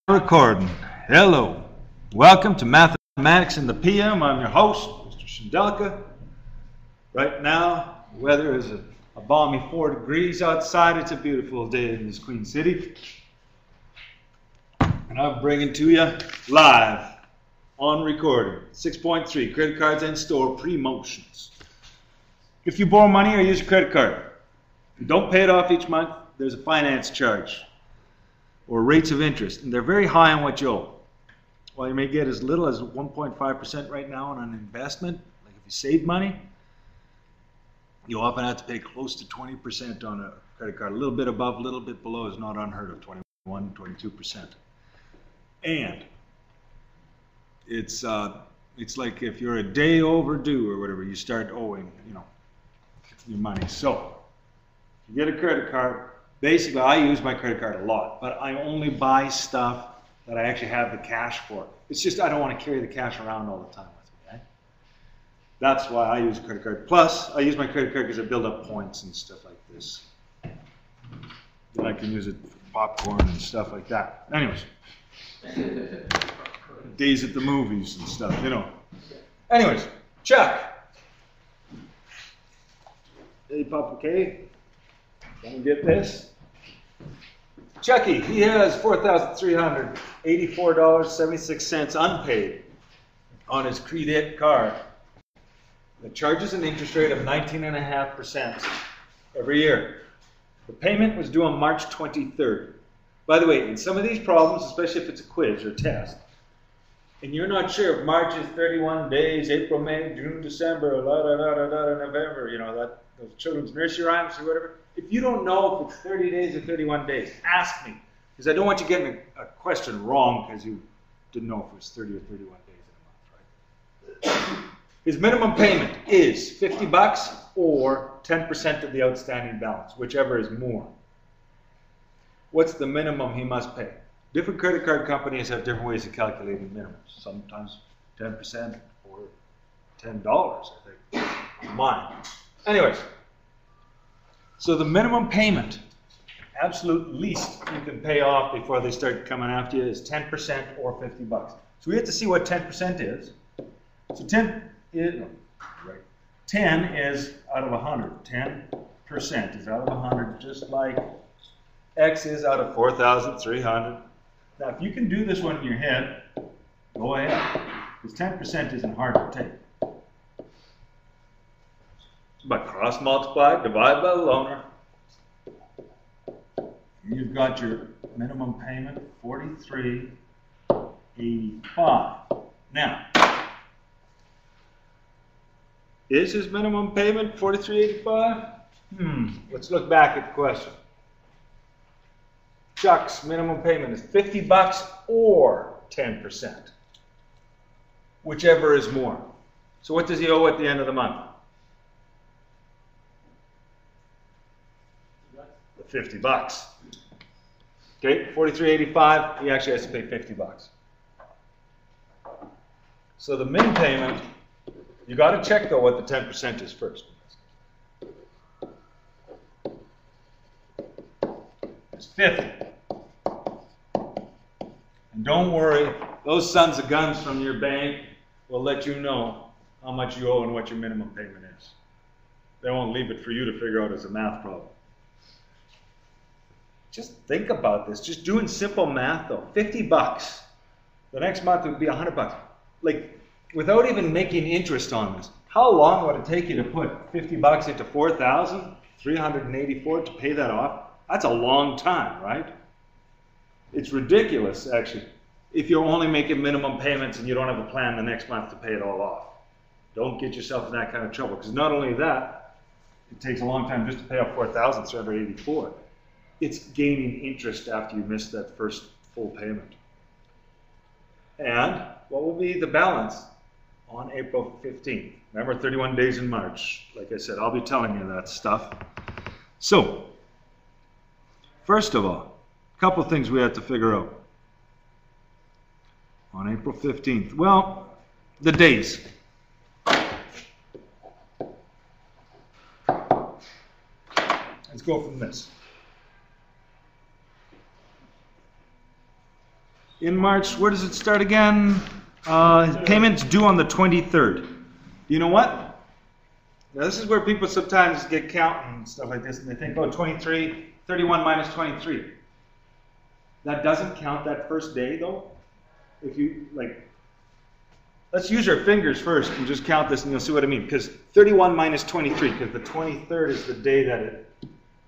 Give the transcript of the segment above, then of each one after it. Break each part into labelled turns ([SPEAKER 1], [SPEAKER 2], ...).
[SPEAKER 1] Recording. Hello. Welcome to Mathematics in the PM. I'm your host, Mr. Shindelka. Right now, the weather is a balmy 4 degrees outside. It's a beautiful day in this Queen City. And I'm bringing to you live on recording 6.3 credit cards and store promotions. If you borrow money or use a credit card, if you don't pay it off each month, there's a finance charge or rates of interest, and they're very high on what you owe. While you may get as little as 1.5% right now on an investment, like if you save money, you often have to pay close to 20% on a credit card. A little bit above, a little bit below is not unheard of, 21, 22%. And it's like if you're a day overdue or whatever, you start owing, your money. So if you get a credit card, basically I use my credit card a lot, but I only buy stuff that I actually have the cash for. It's just I don't want to carry the cash around all the time with me. Right? That's why I use a credit card. Plus, I use my credit card because I build up points and stuff like this. Then I can use it for popcorn and stuff like that. Anyways, days at the movies and stuff, Anyways, check. Hey, Papa K, can we get this? Chucky, he has $4,384.76 unpaid on his credit card. It charges an interest rate of 19.5% every year. The payment was due on March 23rd. By the way, in some of these problems, especially if it's a quiz or test, and you're not sure if March is 31 days, April, May, June, December, November, those children's nursery rhymes or whatever. If you don't know if it's 30 days or 31 days, ask me. Because I don't want you getting a question wrong because you didn't know if it was 30 or 31 days in a month, right? His minimum payment is $50 or 10% of the outstanding balance, whichever is more. What's the minimum he must pay? Different credit card companies have different ways of calculating minimums. Sometimes 10% or $10, I think, on mine. Anyways, so the minimum payment, absolute least you can pay off before they start coming after you, is 10% or $50. So we have to see what 10% is. So 10 is out of 100. 10% is out of 100, just like X is out of 4,300. Now, if you can do this one in your head, go ahead, because 10% isn't hard to take. But cross multiply, divide by the loaner. You've got your minimum payment, $43.85. Now, is his minimum payment $43.85? Let's look back at the question. Chuck's minimum payment is $50 or 10%, whichever is more. So what does he owe at the end of the month? The $50. Okay, $43.85. He actually has to pay $50. So the min payment, you got to check though what the 10% is first. It's 50. And don't worry, those sons of guns from your bank will let you know how much you owe and what your minimum payment is. They won't leave it for you to figure out as a math problem. Just think about this. Just doing simple math though. $50. The next month would be $100. Like, without even making interest on this, how long would it take you to put $50 into 4,384 to pay that off? That's a long time, right? It's ridiculous, actually, if you're only making minimum payments and you don't have a plan the next month to pay it all off. Don't get yourself in that kind of trouble, because not only that, it takes a long time just to pay off 4,384. It's gaining interest after you miss that first full payment. And what will be the balance on April 15th? Remember, 31 days in March. Like I said, I'll be telling you that stuff. So, first of all, a couple things we have to figure out on April 15th. Well, the days. Let's go from this. In March, where does it start again? Payments due on the 23rd. You know what? Now this is where people sometimes get counting and stuff like this, and they think, oh, 31 minus 23. That doesn't count that first day, though. If you, like, let's use our fingers first and just count this, and you'll see what I mean. Because 31 minus 23, because the 23rd is the day that it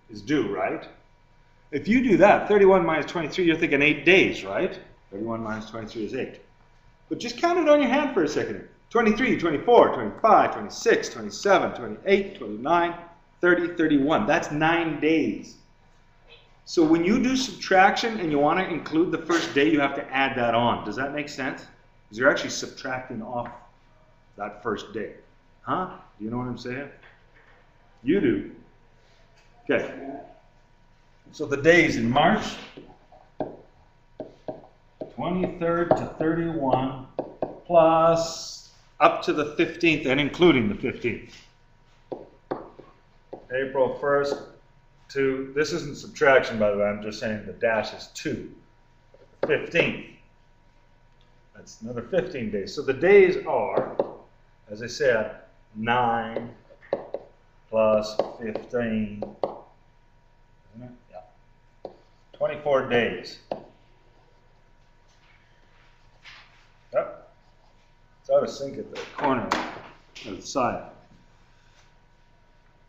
[SPEAKER 1] is due, right? If you do that, 31 minus 23, you're thinking 8 days, right? 31 minus 23 is 8. But just count it on your hand for a second. 23, 24, 25, 26, 27, 28, 29, 30, 31. That's 9 days. So when you do subtraction and you want to include the first day, you have to add that on. Does that make sense? Because you're actually subtracting off that first day. Huh? Do you know what I'm saying? You do. Okay. So the days in March, 23rd to 31, plus up to the 15th and including the 15th. April 1st to, this isn't subtraction by the way, I'm just saying the dash is 2. 15th. That's another 15 days. So the days are, as I said, 9 plus 15. Isn't it? Yeah. 24 days. Yep. It's out of sync at the corner of the side.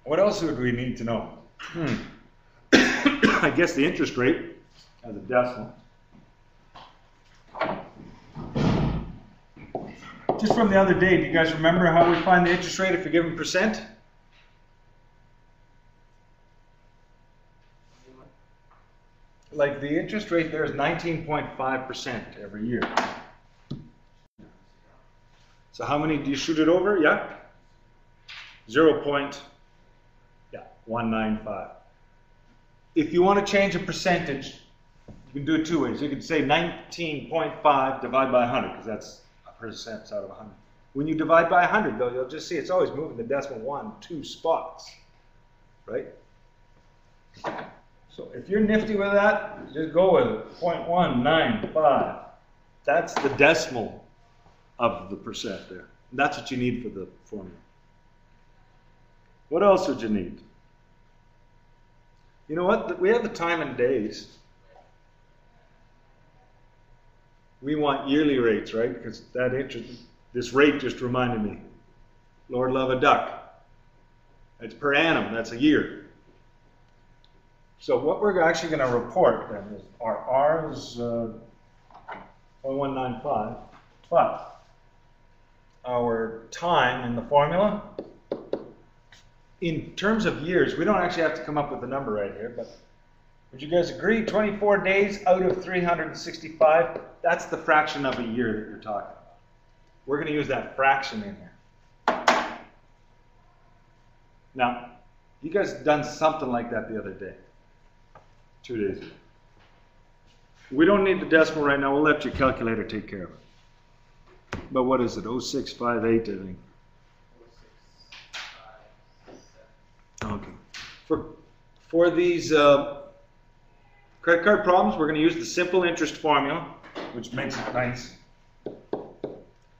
[SPEAKER 1] What else would we need to know? I guess the interest rate as a decimal. Just from the other day, do you guys remember how we find the interest rate if we give them percent? Like the interest rate there is 19.5% every year. So how many do you shoot it over? Yeah? 0.195. If you want to change a percentage, you can do it two ways. You can say 19.5 divided by 100, because that's a percent out of 100. When you divide by 100, though, you'll just see it's always moving the decimal 1, 2 spots, right? So if you're nifty with that, just go with it. 0.195. That's the decimal of the percent there. And that's what you need for the formula. What else would you need? You know what? We have the time and days. We want yearly rates, right? Because that interest, this rate just reminded me. Lord love a duck. It's per annum. That's a year. So what we're actually going to report then is our R is 0.195, but our time in the formula, in terms of years, we don't actually have to come up with a number right here, but would you guys agree 24 days out of 365, that's the fraction of a year that you're talking about. We're going to use that fraction in here. Now, you guys done something like that the other day, 2 days ago. We don't need the decimal right now. We'll let your calculator take care of it. But what is it? 0658, I think. Okay. For these credit card problems, we're going to use the simple interest formula, which makes it nice.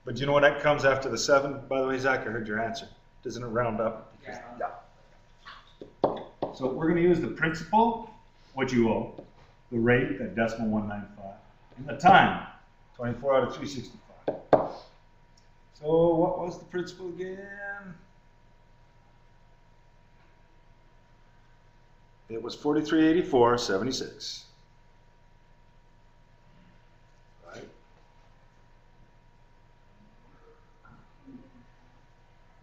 [SPEAKER 1] But you know what that comes after the 7? By the way, Zach, I heard your answer. Doesn't it round up? Yeah. So we're going to use the principal, what you owe, the rate, that decimal 195, and the time, 24 out of 365. So what was the principal again? It was 4384.76. Right?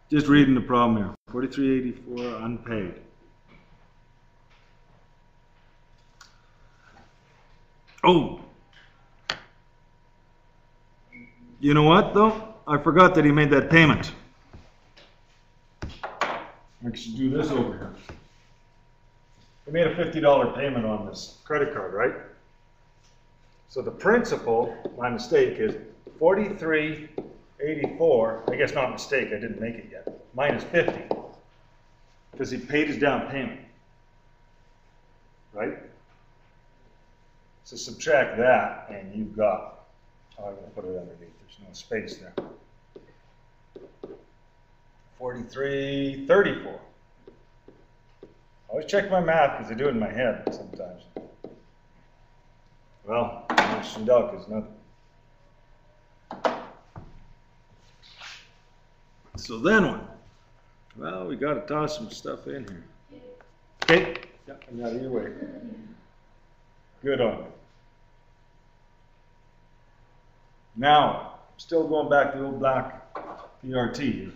[SPEAKER 1] Just reading the problem here. 4384 unpaid. Oh. You know what though? I forgot that he made that payment. I should do this over here. He made a $50 payment on this credit card, right? So the principal, my mistake, is 4384. I guess not a mistake, I didn't make it yet. Minus 50. Because he paid his down payment. Right? So subtract that, and you've got, oh, I'm going to put it underneath, there's no space there. 43.34. Always check my math because I do it in my head sometimes. Well, Schindel is nothing. So then what? Well, we got to toss some stuff in here. Okay? Yep, I'm out of your way. Good on you. Now, still going back to the old black PRT here.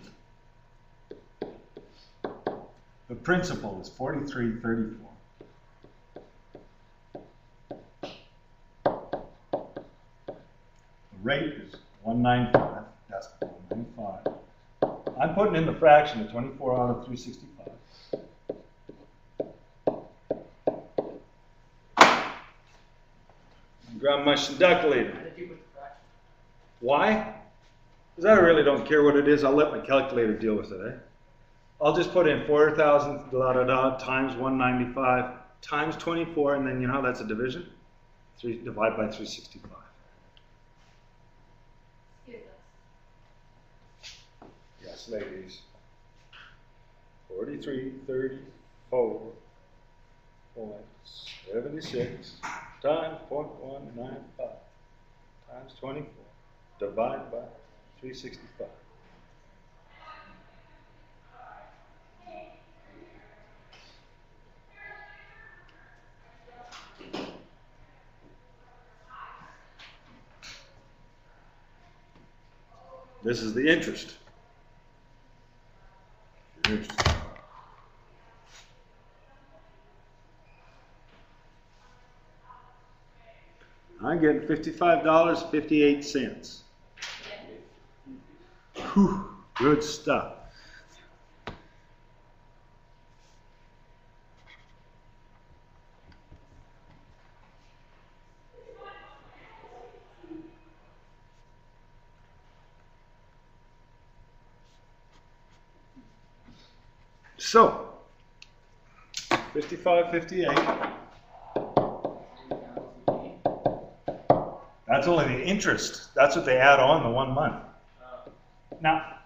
[SPEAKER 1] The principal is 43.34. The rate is 195. That's 195. I'm putting in the fraction of 24 out of 365. Grab my calculator. Why? Because I really don't care what it is. I'll let my calculator deal with it, eh? I'll just put in 4,000 times 195 times 24, and then you know how that's a division? Divide by 365. Yes, ladies. 43.34.76 times 0.195 times 24 divided by 365. This is the interest. I'm getting $55.58. Whew, good stuff. So, 55.58. That's only the interest. That's what they add on the 1 month. Now,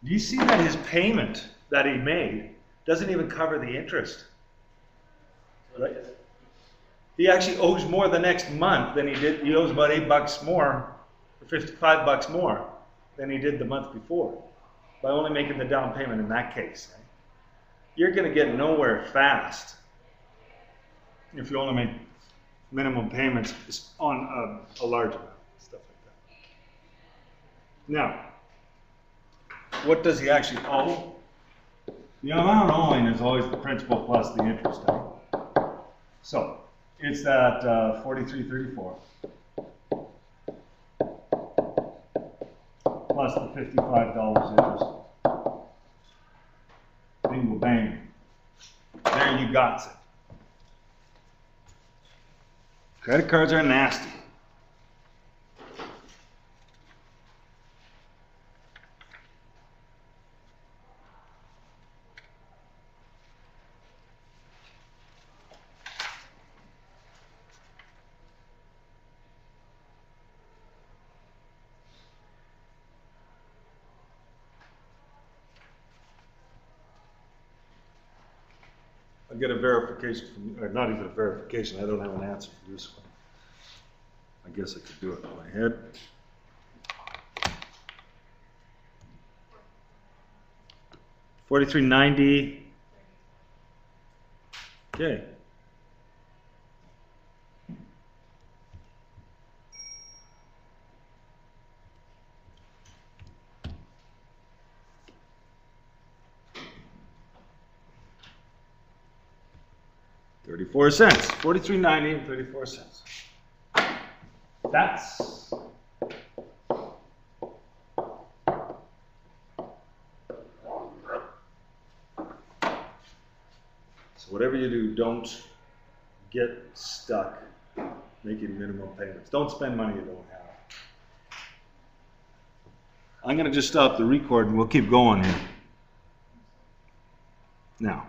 [SPEAKER 1] do you see that his payment that he made doesn't even cover the interest? Right? He actually owes more the next month than he did. He owes about $8 more, or $55 more than he did the month before, by only making the down payment in that case. Right? You're going to get nowhere fast if you only make minimum payments on a large amount, stuff like that. Now, what does he actually owe? The amount owing is always the principal plus the interest. Right? So, it's that 43.34 plus the $55 interest. Bingo bang. There you got it. Credit cards are nasty. I'll get a verification from, or not even a verification, I don't have an answer for this one. I guess I could do it in my head. $43.90. Okay. $0.34. $43.90 and 34 cents. That's so whatever you do, don't get stuck making minimum payments. Don't spend money you don't have. I'm going to just stop the record and we'll keep going here. Now.